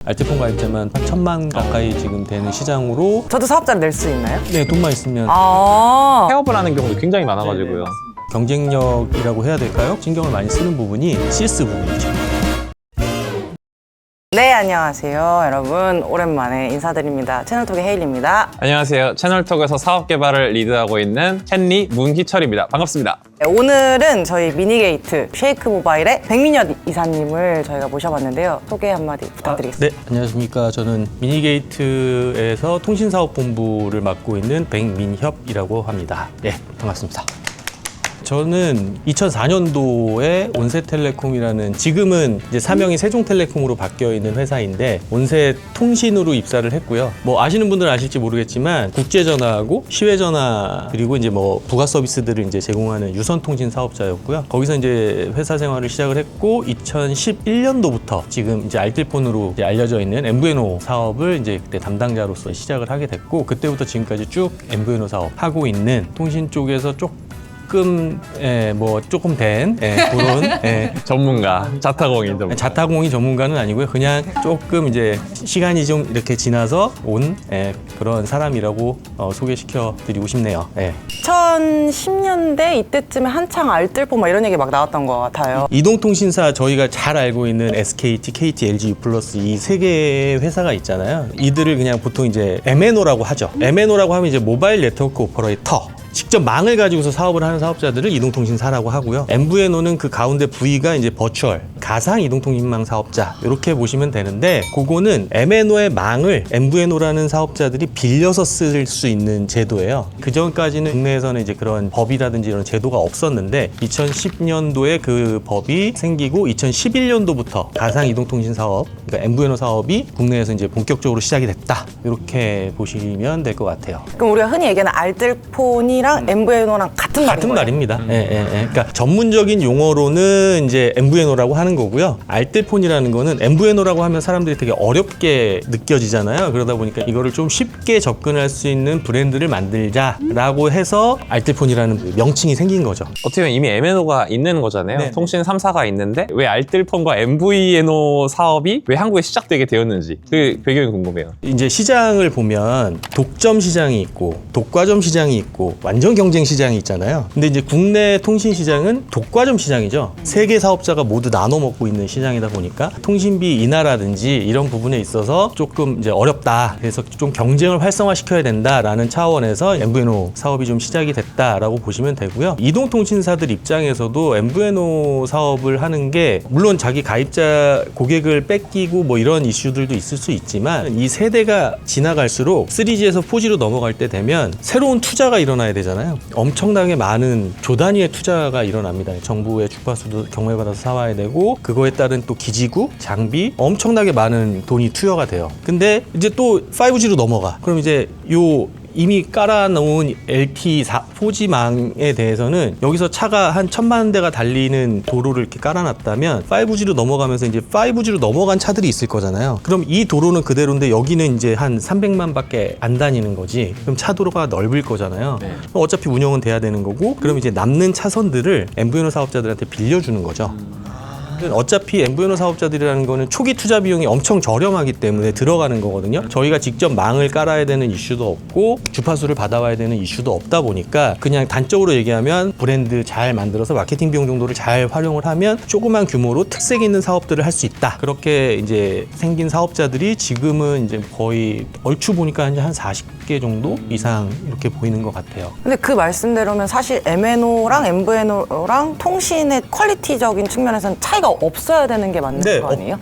알뜰폰 가입자만 한 1,000만 가까이 지금 되는 시장으로 저도 사업자를 낼 수 있나요? 네, 돈만 있으면 폐업을 하는 경우도 굉장히 많아가지고요. 경쟁력이라고 해야 될까요? 신경을 많이 쓰는 부분이 CS 부분이죠. 네, 안녕하세요. 여러분, 오랜만에 인사드립니다. 채널톡의 헤일입니다. 안녕하세요. 채널톡에서 사업 개발을 리드하고 있는 헨리 문희철입니다. 반갑습니다. 네, 오늘은 저희 미니게이트 쉐이크 모바일의 백민엽 이사님을 저희가 모셔봤는데요. 소개 한마디 부탁드리겠습니다. 네, 안녕하십니까. 저는 미니게이트에서 통신사업본부를 맡고 있는 백민협이라고 합니다. 네, 반갑습니다. 저는 2004년도에 온세텔레콤이라는 지금은 이제 사명이 세종텔레콤으로 바뀌어 있는 회사인데 온세통신으로 입사를 했고요. 뭐 아시는 분들은 아실지 모르겠지만 국제전화하고 시외전화 그리고 이제 뭐 부가 서비스들을 이제 제공하는 유선통신 사업자였고요. 거기서 이제 회사 생활을 시작을 했고 2011년도부터 지금 이제 알뜰폰으로 이제 알려져 있는 엠브에노 사업을 이제 그때 담당자로서 시작을 하게 됐고 그때부터 지금까지 쭉 엠브에노 사업 하고 있는 통신 쪽에서 조금 된 그런 전문가, 자타공인 전문가. 자타공인 전문가는 아니고요. 그냥 조금 이제 시간이 좀 이렇게 지나서 온 그런 사람이라고 소개시켜 드리고 싶네요. 2010년대 이때쯤에 한창 알뜰폰 막 이런 얘기 막 나왔던 것 같아요. 이동통신사 저희가 잘 알고 있는 SKT, KT, LG, U+, 이 세 개의 회사가 있잖아요. 이들을 그냥 보통 이제 MNO라고 하죠. MNO라고 하면 이제 모바일 네트워크 오퍼레이터. 직접 망을 가지고서 사업을 하는 사업자들을 이동통신사라고 하고요. MVNO는 그 가운데 V가 이제 버추얼, 가상 이동통신망 사업자 이렇게 보시면 되는데 그거는 MNO의 망을 MVNO라는 사업자들이 빌려서 쓸 수 있는 제도예요. 그 전까지는 국내에서는 이제 그런 법이라든지 이런 제도가 없었는데 2010년도에 그 법이 생기고 2011년도부터 가상 이동통신 사업, 그러니까 MVNO 사업이 국내에서 이제 본격적으로 시작이 됐다. 이렇게 보시면 될 것 같아요. 그럼 우리가 흔히 얘기하는 알뜰폰이랑 MVNO랑 같은 말입니다. 그러니까 전문적인 용어로는 이제 MVNO라고 하는 거고요. 알뜰폰이라는 거는 MVNO라고 하면 사람들이 되게 어렵게 느껴지잖아요. 그러다 보니까 이거를 좀 쉽게 접근할 수 있는 브랜드를 만들자라고 해서 알뜰폰이라는 명칭이 생긴 거죠. 어떻게 보면 이미 MNO가 있는 거잖아요. 네. 통신 3사가 있는데 왜 알뜰폰과 MVNO 사업이 왜 한국에 시작되게 되었는지 그 배경이 궁금해요. 이제 시장을 보면 독점 시장이 있고 독과점 시장이 있고 완전 경쟁 시장이 있잖아요. 근데 이제 국내 통신 시장은 독과점 시장이죠. 세 개 사업자가 모두 나눠 먹고 있는 시장이다 보니까 통신비 인하라든지 이런 부분에 있어서 조금 이제 어렵다. 그래서 좀 경쟁을 활성화시켜야 된다라는 차원에서 MVNO 사업이 좀 시작이 됐다라고 보시면 되고요. 이동통신사들 입장에서도 MVNO 사업을 하는 게 물론 자기 가입자 고객을 뺏기고 뭐 이런 이슈들도 있을 수 있지만 이 세대가 지나갈수록 3G에서 4G로 넘어갈 때 되면 새로운 투자가 일어나야 되잖아요. 엄청나게 많은 조 단위의 투자가 일어납니다. 정부의 주파수도 경매받아서 사와야 되고 그거에 따른 또 기지구, 장비 엄청나게 많은 돈이 투여가 돼요. 근데 이제 또 5G로 넘어가. 그럼 이제 이미 깔아놓은 LTE 4G망에 대해서는 여기서 차가 한 1,000만 대가 달리는 도로를 이렇게 깔아놨다면 5G로 넘어가면서 이제 5G로 넘어간 차들이 있을 거잖아요. 그럼 이 도로는 그대로인데 여기는 이제 한 300만 밖에 안 다니는 거지. 그럼 차 도로가 넓을 거잖아요. 네. 그럼 어차피 운영은 돼야 되는 거고 그럼 이제 남는 차선들을 MVNO 사업자들한테 빌려주는 거죠. 어차피 MVNO 사업자들이라는 거는 초기 투자 비용이 엄청 저렴하기 때문에 들어가는 거거든요. 저희가 직접 망을 깔아야 되는 이슈도 없고 주파수를 받아와야 되는 이슈도 없다 보니까 그냥 단적으로 얘기하면 브랜드 잘 만들어서 마케팅 비용 정도를 잘 활용을 하면 조그만 규모로 특색 있는 사업들을 할 수 있다. 그렇게 이제 생긴 사업자들이 지금은 이제 거의 얼추 보니까 한 40개 정도 이상 이렇게 보이는 것 같아요. 근데 그 말씀대로면 사실 MNO랑 MVNO랑 통신의 퀄리티적인 측면에서는 차이가 없어야 되는 게 맞는 거 아니에요?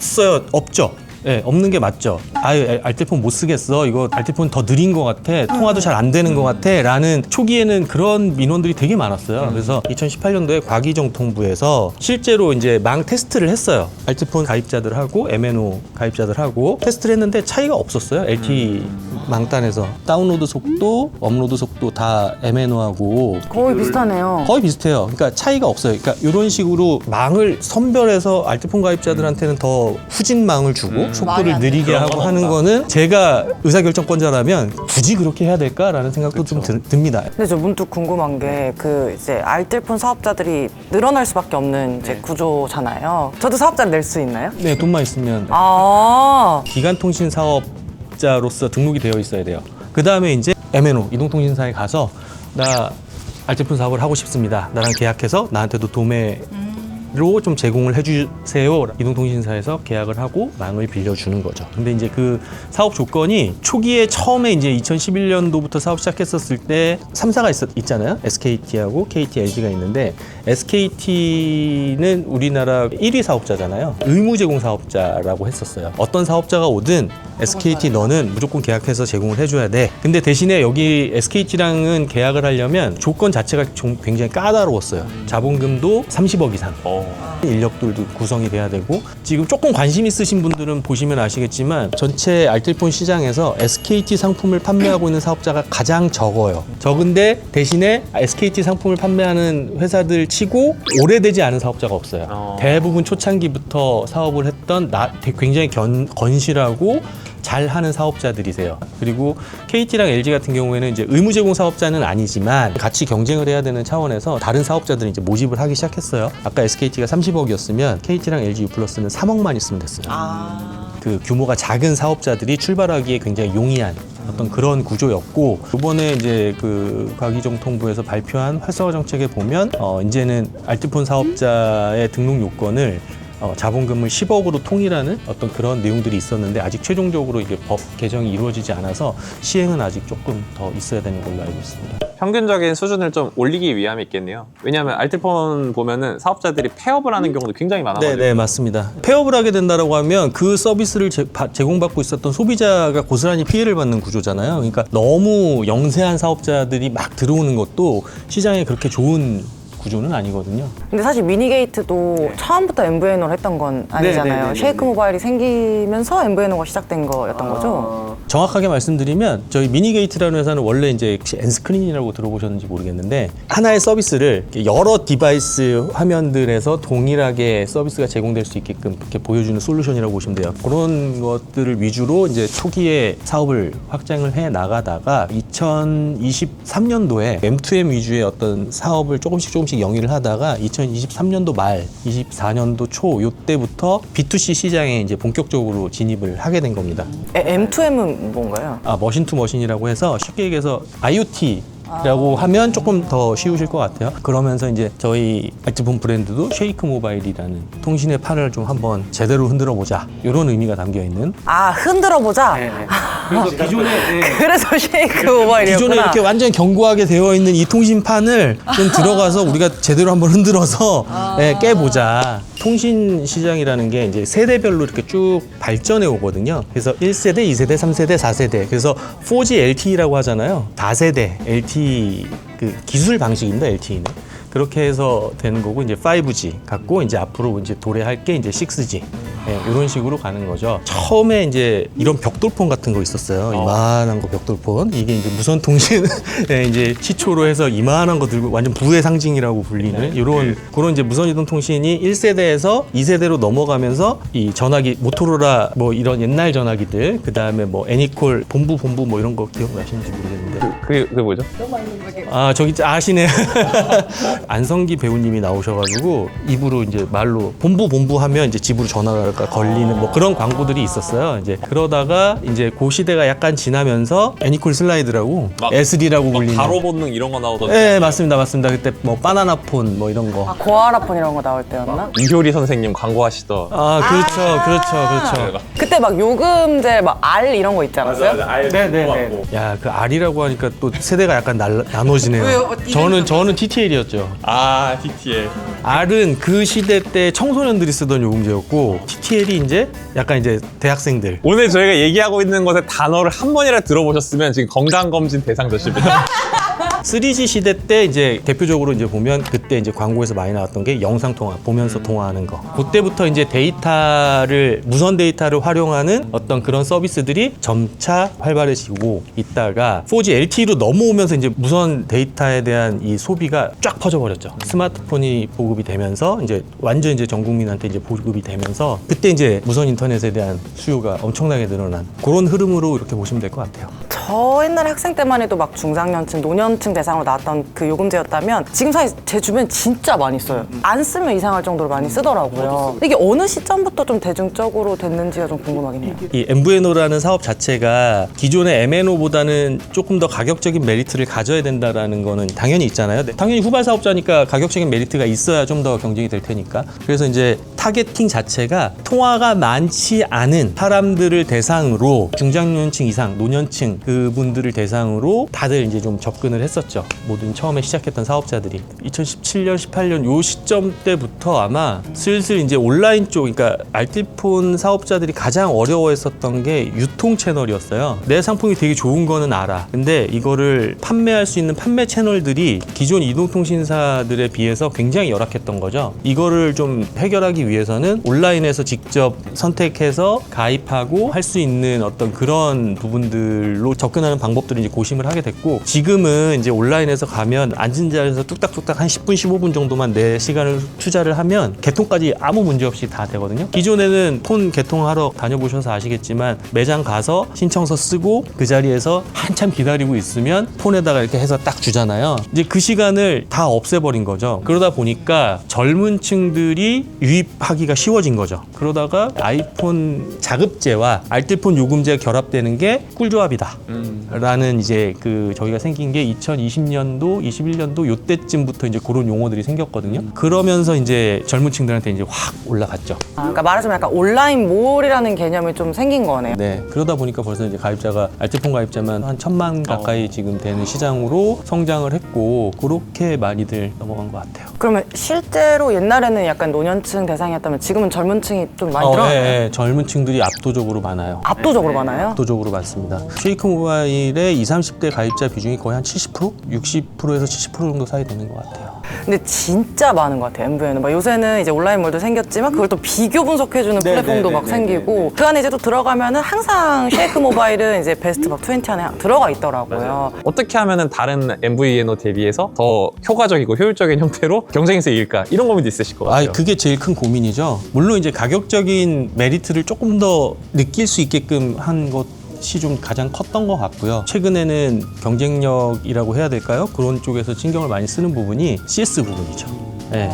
없죠. 네, 없는 게 맞죠. 아유, 알뜰폰 못 쓰겠어. 이거 알뜰폰 더 느린 것 같아. 통화도 잘 안 되는 것 같아. 라는 초기에는 그런 민원들이 되게 많았어요. 그래서 2018년도에 과기정통부에서 실제로 이제 망 테스트를 했어요. 알뜰폰 가입자들하고 MNO 가입자들하고 테스트를 했는데 차이가 없었어요. LTE 망단에서 다운로드 속도, 업로드 속도 다 MNO하고 거의 비슷하네요. 거의 비슷해요. 그러니까 차이가 없어요. 그러니까 이런 식으로 망을 선별해서 알뜰폰 가입자들한테는 더 후진 망을 주고 속도를 느리게 하고 하는 거는 제가 의사결정권자라면 굳이 그렇게 해야 될까라는 생각도 좀 듭니다. 근데 저 문득 궁금한 게 그 이제 알뜰폰 사업자들이 늘어날 수밖에 없는 이제 구조잖아요. 저도 사업자를 낼 수 있나요? 네, 돈만 있으면 아, 기간통신 사업자로서 등록이 되어 있어야 돼요. 그 다음에 이제 MNO 이동통신사에 가서 나 알뜰폰 사업을 하고 싶습니다. 나랑 계약해서 나한테도 도매로 좀 제공을 해주세요. 이동통신사에서 계약을 하고 망을 빌려주는 거죠. 근데 이제 그 사업 조건이 초기에 처음에 이제 2011년도부터 사업 시작했었을 때 3사가 있잖아요. SKT하고 KT, LG가 있는데 SKT는 우리나라 1위 사업자잖아요. 의무 제공 사업자라고 했었어요. 어떤 사업자가 오든 SKT 너는 무조건 계약해서 제공을 해줘야 돼. 근데 대신에 여기 SKT랑은 계약을 하려면 조건 자체가 굉장히 까다로웠어요. 자본금도 30억 이상. 인력들도 구성이 돼야 되고 지금 조금 관심 있으신 분들은 보시면 아시겠지만 전체 알뜰폰 시장에서 SKT 상품을 판매하고 있는 사업자가 가장 적어요. 적은데 대신에 SKT 상품을 판매하는 회사들 치고 오래되지 않은 사업자가 없어요. 대부분 초창기부터 사업을 했던 굉장히 건실하고 잘하는 사업자들이세요. 그리고 KT랑 LG 같은 경우에는 이제 의무 제공 사업자는 아니지만 같이 경쟁을 해야 되는 차원에서 다른 사업자들이 이제 모집을 하기 시작했어요. 아까 SKT가 30억이었으면 KT랑 LG U+는 3억만 있으면 됐어요. 그 규모가 작은 사업자들이 출발하기에 굉장히 용이한 어떤 그런 구조였고 이번에 이제 그 과기정통부에서 발표한 활성화 정책에 보면 이제는 알뜰폰 사업자의 등록 요건을 자본금을 10억으로 통일하는 어떤 그런 내용들이 있었는데 아직 최종적으로 이게 법 개정이 이루어지지 않아서 시행은 아직 조금 더 있어야 되는 걸로 알고 있습니다. 평균적인 수준을 좀 올리기 위함이 있겠네요. 왜냐하면 알뜰폰 보면은 사업자들이 폐업을 하는 경우도 굉장히 많아가지고. 네, 맞습니다. 폐업을 하게 된다라고 하면 그 서비스를 제공받고 있었던 소비자가 고스란히 피해를 받는 구조잖아요. 그러니까 너무 영세한 사업자들이 막 들어오는 것도 시장에 그렇게 좋은 구조는 아니거든요. 근데 사실 미니게이트도 처음부터 MVNO를 했던 건 아니잖아요. 쉐이크 모바일이 생기면서 MVNO가 시작된 거였던 거죠. 정확하게 말씀드리면 저희 미니게이트라는 회사는 원래 이제 혹시 엔스크린이라고 들어보셨는지 모르겠는데 하나의 서비스를 여러 디바이스 화면들에서 동일하게 서비스가 제공될 수 있게끔 이렇게 보여주는 솔루션이라고 보시면 돼요. 그런 것들을 위주로 이제 초기에 사업을 확장을 해 나가다가 2023년도에 M2M 위주의 어떤 사업을 조금씩 영위를 하다가 2023년도 말, 24년도 초 요때부터 B2C 시장에 이제 본격적으로 진입을 하게 된 겁니다. M2M은 뭔가요? 머신 투 머신이라고 해서 쉽게 얘기해서 IoT라고 하면 조금 더 쉬우실 것 같아요. 그러면서 이제 저희 알뜰폰 브랜드도 쉐이크 모바일이라는 통신의 판을 좀 한번 제대로 흔들어 보자 이런 의미가 담겨 있는. 아, 흔들어 보자. 그래서 기존에 그래서 쉐이크 모바일이었구나. 기존에 이렇게 완전 견고하게 되어 있는 이 통신판을 좀 들어가서 우리가 제대로 한번 흔들어서 깨보자. 통신 시장이라는 게 이제 세대별로 이렇게 쭉 발전해 오거든요. 그래서 1세대, 2세대, 3세대, 4세대. 그래서 4G LTE라고 하잖아요. 다세대 LTE 그 기술 방식입니다. LTE는. 그렇게 해서 되는 거고 이제 5G 갖고 이제 앞으로 이제 도래할 게 이제 6G 이런 식으로 가는 거죠. 처음에 이제 이런 벽돌폰 같은 거 있었어요. 이만한 거 벽돌폰. 이게 이제 무선 통신 이제 시초로 해서 이만한 거 들고 완전 부의 상징이라고 불리는 이런 그런 이제 무선 이동 통신이 1세대에서 2세대로 넘어가면서 이 전화기 모토로라 뭐 이런 옛날 전화기들 그다음에 뭐 애니콜 본부 뭐 이런 거 기억나시는지 모르겠는데 그게 뭐죠? 아 저기 아시네. 안성기 배우님이 나오셔가지고 입으로 이제 말로 본부 하면 이제 집으로 전화가 걸리는 뭐 그런 광고들이 있었어요. 이제 그러다가 이제 그 시대가 약간 지나면서 애니콜 슬라이드라고 S3라고 불리는 바로 본능 이런 거 나오던데. 네 맞습니다. 그때 뭐 바나나폰 뭐 이런 거. 아, 고아라폰 이런 거 나올 때였나? 이효리 선생님 광고하시던. 그렇죠. 그때 막 요금제 막 알 이런 거 있지 않았어요? 네네네. 야, 그 R이라고 하니까 또 세대가 약간 나눠지네요. 왜요? 저는 TTL이었죠. 아, TTL. R은 그 시대 때 청소년들이 쓰던 요금제였고 TTL이 이제 약간 이제 대학생들. 오늘 저희가 얘기하고 있는 것의 단어를 한 번이라 들어보셨으면 지금 건강검진 대상자십니다. 3G 시대 때 이제 대표적으로 이제 보면 그때 이제 광고에서 많이 나왔던 게 영상 통화, 보면서 통화하는 거. 그때부터 이제 데이터를 무선 데이터를 활용하는 어떤 그런 서비스들이 점차 활발해지고 있다가 4G LTE로 넘어오면서 이제 무선 데이터에 대한 이 소비가 쫙 퍼져버렸죠. 스마트폰이 보급이 되면서 이제 완전 이제 전 국민한테 이제 보급이 되면서 그때 이제 무선 인터넷에 대한 수요가 엄청나게 늘어난 그런 흐름으로 이렇게 보시면 될 것 같아요. 저 옛날에 학생 때만 해도 막 중장년층, 노년층 대상으로 나왔던 그 요금제였다면 지금 사실 제 주변 진짜 많이 써요. 안 쓰면 이상할 정도로 많이 쓰더라고요. 근데 이게 어느 시점부터 좀 대중적으로 됐는지가 좀 궁금하긴 해요. 이 MVNO라는 사업 자체가 기존의 MNO보다는 조금 더 가격적인 메리트를 가져야 된다라는 거는 당연히 있잖아요. 당연히 후발 사업자니까 가격적인 메리트가 있어야 좀 더 경쟁이 될 테니까. 그래서 이제 타겟팅 자체가 통화가 많지 않은 사람들을 대상으로 중장년층 이상, 노년층 그분들을 대상으로 다들 이제 좀 접근을 했었죠. 모든 처음에 시작했던 사업자들이 2017년, 18년 요 시점 때부터 아마 슬슬 이제 온라인 쪽, 그러니까 알뜰폰 사업자들이 가장 어려워했었던 게 유통 채널이었어요. 내 상품이 되게 좋은 거는 알아. 근데 이거를 판매할 수 있는 판매 채널들이 기존 이동통신사들에 비해서 굉장히 열악했던 거죠. 이거를 좀 해결하기 위해서는 온라인에서 직접 선택해서 가입하고 할 수 있는 어떤 그런 부분들로 접근하는 방법들을 이제 고심을 하게 됐고, 지금은 이제 온라인에서 가면 앉은 자리에서 뚝딱뚝딱 한 10분, 15분 정도만 내 시간을 투자를 하면 개통까지 아무 문제 없이 다 되거든요. 기존에는 폰 개통하러 다녀보셔서 아시겠지만 매장 가서 신청서 쓰고 그 자리에서 한참 기다리고 있으면 폰에다가 이렇게 해서 딱 주잖아요. 이제 그 시간을 다 없애버린 거죠. 그러다 보니까 젊은 층들이 유입하기가 쉬워진 거죠. 그러다가 아이폰 자급제와 알뜰폰 요금제가 결합되는 게 꿀조합이다 라는 이제 그 저희가 생긴 게 2020년도 21년도 요때쯤부터 이제 그런 용어들이 생겼거든요. 그러면서 이제 젊은 층들한테 이제 확 올라갔죠. 그러니까 말하자면 약간 온라인 몰이라는 개념이 좀 생긴 거네요. 네, 그러다 보니까 벌써 이제 가입자가 알뜰폰 가입자만 한 1,000만 가까이 지금 되는 시장으로 성장을 했고, 그렇게 많이들 넘어간 것 같아요. 그러면 실제로 옛날에는 약간 노년층 대상이었다면 지금은 젊은 층이 좀 많이 늘어나요? 네, 젊은 층들이 압도적으로 많아요. 압도적으로 많아요? 압도적으로 많습니다. 쉐이크 모바일의 20, 30대 가입자 비중이 거의 한 70%? 60%에서 70% 정도 사이 되는 것 같아요. 근데 진짜 많은 것 같아요, MVN은. 막 요새는 이제 온라인몰도 생겼지만 그걸 또 비교 분석해주는 플랫폼도 막 생기고, 그 안에 이제 또 들어가면은 항상 쉐이크 모바일은 이제 베스트 막 20 안에 들어가 있더라고요. 어떻게 하면은 다른 MVNO 대비해서 더 효과적이고 효율적인 형태로 경쟁에서 이길까? 이런 고민도 있으실 것 같아요. 그게 제일 큰 고민이죠. 물론 이제 가격적인 메리트를 조금 더 느낄 수 있게끔 한 것이 좀 가장 컸던 것 같고요. 최근에는 경쟁력이라고 해야 될까요? 그런 쪽에서 신경을 많이 쓰는 부분이 CS 부분이죠. 네.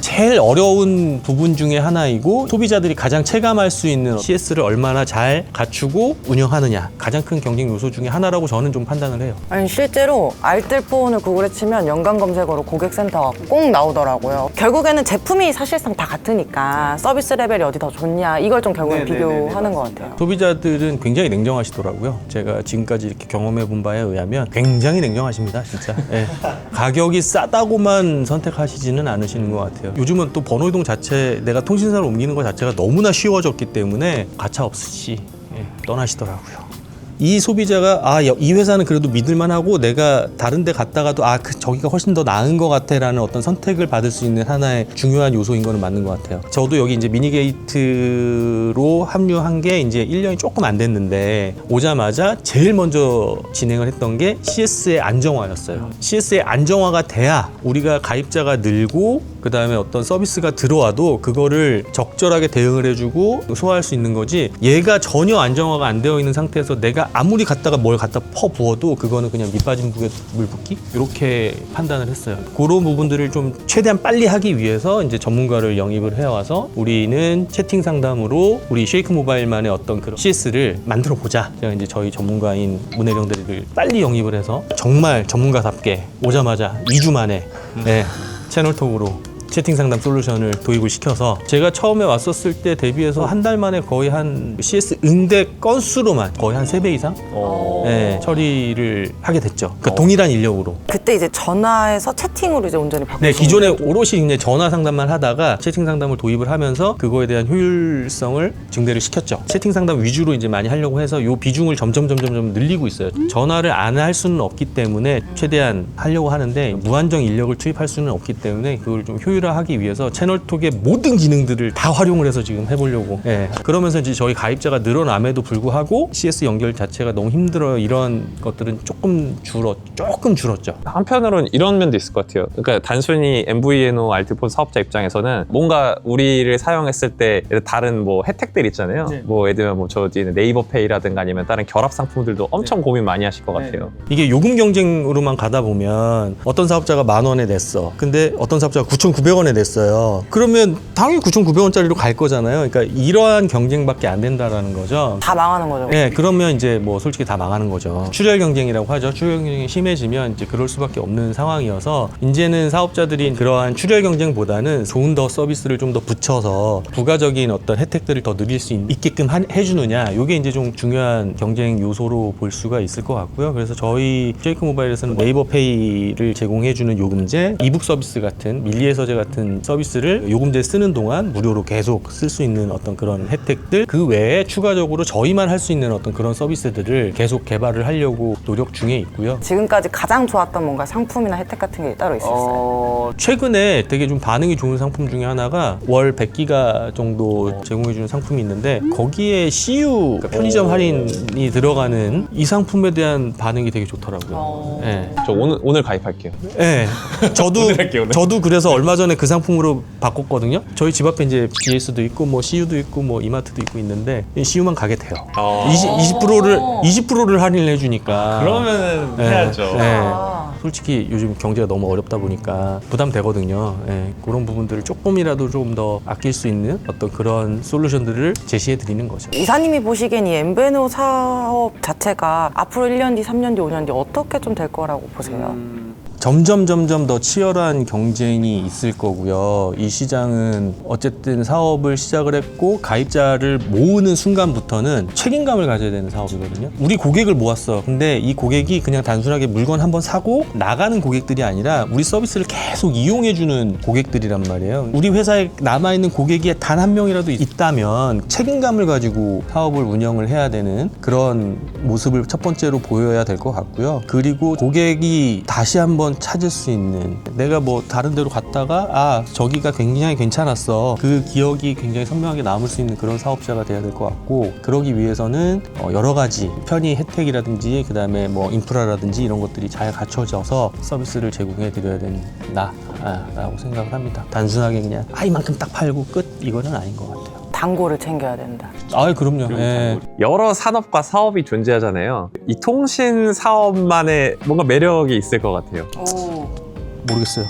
제일 어려운 부분 중에 하나이고 소비자들이 가장 체감할 수 있는 CS를 얼마나 잘 갖추고 운영하느냐, 가장 큰 경쟁 요소 중에 하나라고 저는 좀 판단을 해요. 아니 실제로 알뜰폰을 구글에 치면 연관 검색어로 고객센터가 꼭 나오더라고요. 결국에는 제품이 사실상 다 같으니까 서비스 레벨이 어디 더 좋냐 이걸 좀 결국엔 비교하는 것 같아요. 소비자들은 굉장히 냉정하시더라고요. 제가 지금까지 이렇게 경험해 본 바에 의하면 굉장히 냉정하십니다, 진짜. 네. 가격이 싸다고만 선택하시지는 않으시는 것 같아요. 요즘은 또 번호 이동 자체, 내가 통신사를 옮기는 것 자체가 너무나 쉬워졌기 때문에 가차 없이 떠나시더라고요. 이 소비자가 이 회사는 그래도 믿을만하고 내가 다른 데 갔다가도 저기가 훨씬 더 나은 것 같아 라는 어떤 선택을 받을 수 있는 하나의 중요한 요소인 거는 맞는 것 같아요. 저도 여기 이제 미니게이트로 합류한 게 이제 1년이 조금 안 됐는데 오자마자 제일 먼저 진행을 했던 게 CS의 안정화였어요. CS의 안정화가 돼야 우리가 가입자가 늘고 그 다음에 어떤 서비스가 들어와도 그거를 적절하게 대응을 해주고 소화할 수 있는 거지, 얘가 전혀 안정화가 안 되어 있는 상태에서 내가 아무리 갖다가 뭘 갖다 퍼부어도 그거는 그냥 밑 빠진 북에 물 붓기? 이렇게 판단을 했어요. 그런 부분들을 좀 최대한 빨리 하기 위해서 이제 전문가를 영입을 해와서 우리는 채팅 상담으로 우리 쉐이크 모바일만의 어떤 그런 CS를 만들어 보자. 제가 이제 저희 전문가인 문혜령들을 빨리 영입을 해서 정말 전문가답게 오자마자 2주 만에 채널톡으로 채팅 상담 솔루션을 도입을 시켜서 제가 처음에 왔었을 때 대비해서 한 달 만에 거의 한 CS 응대 건수로만 거의 한 3배 이상 네, 처리를 하게 됐죠. 그 동일한 인력으로. 그때 이제 전화에서 채팅으로 이제 온전히 바꾸신 네, 기존에 거예요? 오롯이 이제 전화 상담만 하다가 채팅 상담을 도입을 하면서 그거에 대한 효율성을 증대를 시켰죠. 채팅 상담 위주로 이제 많이 하려고 해서 요 비중을 점점 늘리고 있어요. 전화를 안 할 수는 없기 때문에 최대한 하려고 하는데 무한정 인력을 투입할 수는 없기 때문에 그걸 좀 효율화하기 위해서 채널톡의 모든 기능들을 다 활용을 해서 지금 해보려고. 예. 그러면서 이제 저희 가입자가 늘어남에도 불구하고 CS 연결 자체가 너무 힘들어요. 이런 것들은 조금 줄었죠. 한편으로는 이런 면도 있을 것 같아요. 그러니까 단순히 MVNO 알뜰폰 사업자 입장에서는 뭔가 우리를 사용했을 때 다른 뭐 혜택들 있잖아요. 뭐 예를 들면 뭐 저 뒤에 네이버페이라든가 아니면 다른 결합 상품들도 엄청 고민 많이 하실 것 같아요. 이게 요금 경쟁으로만 가다 보면 어떤 사업자가 10,000원에 냈어. 근데 어떤 사업자가 9,900원에 냈어요. 그러면 당연히 9,900원짜리로 갈 거잖아요. 그러니까 이러한 경쟁밖에 안 된다라는 거죠. 다 망하는 거죠. 네, 그러면 이제 뭐 솔직히 다 망하는 거죠. 출혈 경쟁이라고 하죠. 출혈 경쟁이 심해지면 이제 그럴 수밖에 없는 상황이어서 이제는 사업자들이 그러한 출혈 경쟁보다는 좋은 더 서비스를 좀 더 붙여서 부가적인 어떤 혜택들을 더 누릴 수 있게끔 해주느냐, 이게 이제 좀 중요한 경쟁 요소로 볼 수가 있을 것 같고요. 그래서 저희 쉐이크 모바일에서는 네이버페이를 제공해주는 요금제, 이북 서비스 같은 밀리해서제 같은 서비스를 요금제 쓰는 동안 무료로 계속 쓸 수 있는 어떤 그런 혜택들, 그 외에 추가적으로 저희만 할 수 있는 어떤 그런 서비스들을 계속 개발을 하려고 노력 중에 있고요. 지금까지 가장 좋았던 뭔가 상품이나 혜택 같은 게 따로 있었어요? 최근에 되게 좀 반응이 좋은 상품 중에 하나가 월 100기가 정도 제공해주는 상품이 있는데 거기에 CU, 그러니까 편의점 할인이 들어가는 이 상품에 대한 반응이 되게 좋더라고요. 네. 저 오늘 가입할게요. 네. 할게요, 오늘. 저도 그래서 얼마 전에 그 상품으로 바꿨거든요. 저희 집 앞에 이제 BS도 있고 뭐 CU도 있고 뭐 이마트도 있고 있는데 CU만 가게 돼요. 20%를 할인을 해주니까. 그러면은 네. 해야죠. 네. 솔직히 요즘 경제가 너무 어렵다 보니까 부담되거든요. 네. 그런 부분들을 조금이라도 좀 더 아낄 수 있는 어떤 그런 솔루션들을 제시해 드리는 거죠. 이사님이 보시기엔 이 MVNO 사업 자체가 앞으로 1년 뒤, 3년 뒤, 5년 뒤 어떻게 좀 될 거라고 보세요? 점점 더 치열한 경쟁이 있을 거고요. 이 시장은 어쨌든 사업을 시작을 했고 가입자를 모으는 순간부터는 책임감을 가져야 되는 사업이거든요. 우리 고객을 모았어. 근데 이 고객이 그냥 단순하게 물건 한번 사고 나가는 고객들이 아니라 우리 서비스를 계속 이용해주는 고객들이란 말이에요. 우리 회사에 남아있는 고객이 단 한 명이라도 있다면 책임감을 가지고 사업을 운영을 해야 되는 그런 모습을 첫 번째로 보여야 될 것 같고요. 그리고 고객이 다시 한번 찾을 수 있는, 내가 뭐 다른 데로 갔다가 저기가 굉장히 괜찮았어, 그 기억이 굉장히 선명하게 남을 수 있는 그런 사업자가 돼야 될 것 같고, 그러기 위해서는 여러 가지 편의 혜택이라든지 그 다음에 뭐 인프라라든지 이런 것들이 잘 갖춰져서 서비스를 제공해 드려야 된다라고 생각을 합니다. 단순하게 그냥 이만큼 딱 팔고 끝, 이거는 아닌 것 같아요. 단골을 챙겨야 된다. 그럼요. 예. 여러 산업과 사업이 존재하잖아요. 이 통신 사업만의 뭔가 매력이 있을 것 같아요. 모르겠어요.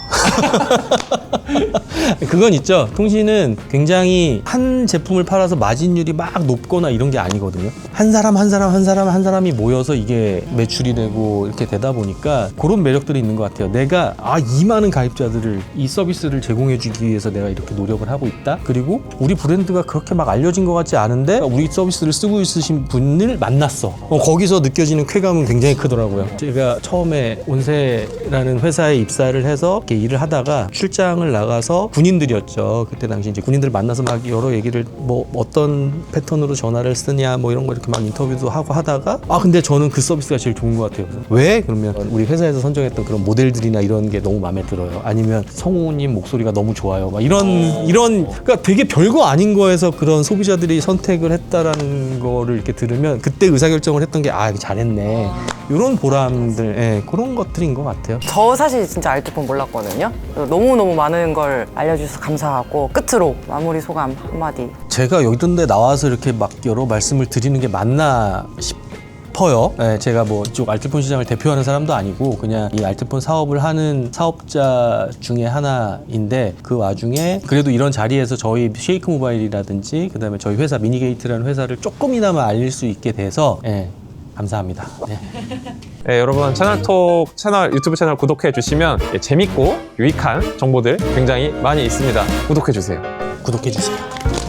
그건 있죠. 통신은 굉장히 한 제품을 팔아서 마진율이 막 높거나 이런 게 아니거든요. 한 사람이 모여서 이게 매출이 되고 이렇게 되다 보니까 그런 매력들이 있는 것 같아요. 내가 이 많은 가입자들을 이 서비스를 제공해주기 위해서 내가 이렇게 노력을 하고 있다. 그리고 우리 브랜드가 그렇게 막 알려진 것 같지 않은데 우리 서비스를 쓰고 있으신 분을 만났어. 거기서 느껴지는 쾌감은 굉장히 크더라고요. 제가 처음에 온세라는 회사에 입사를 해서 이렇게 일을 하다가 출장을 나가서 군인들이었죠. 그때 당시 이제 군인들 만나서 막 여러 얘기를 뭐 어떤 패턴으로 전화를 쓰냐 뭐 이런 거 이렇게 막 인터뷰도 하고 하다가 근데 저는 그 서비스가 제일 좋은 것 같아요. 왜? 그러면 우리 회사에서 선정했던 그런 모델들이나 이런 게 너무 마음에 들어요. 아니면 성우님 목소리가 너무 좋아요. 막 이런 그러니까 되게 별거 아닌 거에서 그런 소비자들이 선택을 했다라는 거를 이렇게 들으면 그때 의사결정을 했던 게 잘했네. 이런 보람들, 그런 것들인 것 같아요. 저 사실 진짜 알뜰폰 몰랐거든요. 너무너무 많은 걸 알려주셔서 감사하고, 끝으로 마무리 소감 한마디. 제가 여기 있던데 나와서 이렇게 막 여러 말씀을 드리는 게 맞나 싶어요. 제가 뭐 이쪽 알뜰폰 시장을 대표하는 사람도 아니고 그냥 이 알뜰폰 사업을 하는 사업자 중에 하나인데, 그 와중에 그래도 이런 자리에서 저희 쉐이크 모바일이라든지 그다음에 저희 회사 미니게이트라는 회사를 조금이나마 알릴 수 있게 돼서 감사합니다. 네. 네, 여러분 채널톡 유튜브 채널 구독해 주시면 재밌고 유익한 정보들 굉장히 많이 있습니다. 구독해 주세요. 구독해주세요.